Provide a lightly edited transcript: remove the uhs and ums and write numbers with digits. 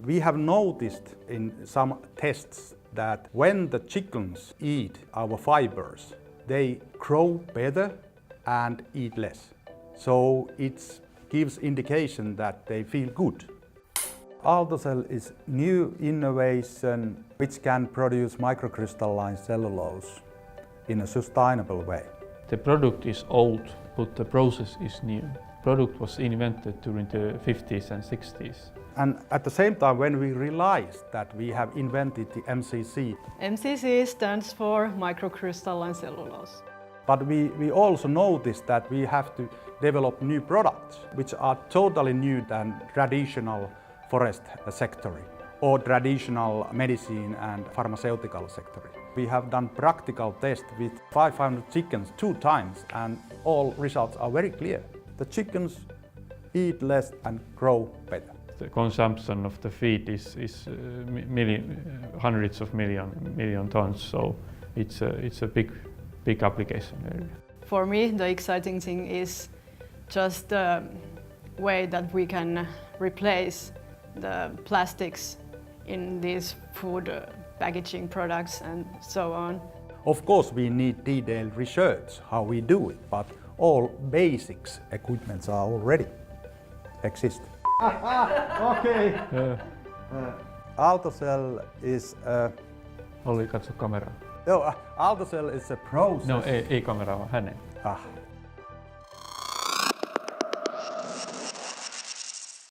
We have noticed in some tests that when the chickens eat our fibers, they grow better and eat less. So it gives indication that they feel good. Aaltocell is new innovation which can produce microcrystalline cellulose in a sustainable way. The product is old, but the process is new. The product was invented during the 50s and 60s. And at the same time, when we realized that we have invented the MCC, MCC stands for microcrystalline cellulose. but we also noticed that we have to develop new products which are totally new than traditional forest sector or traditional medicine and pharmaceutical sector. We have done practical tests with 500 chickens 2 times and all results are very clear. The chickens eat less and grow better. The consumption of the feed is hundreds of million tons, so it's a big application area. For me, the exciting thing is just the way that we can replace the plastics in these food packaging products and so on. Of course, we need detailed research how we do it, but all basics equipments are already exist. Okay. Aaltocell is a... Olli, katso kameraa. Aaltocell is a process. No, ei kameraa, vaan häneen.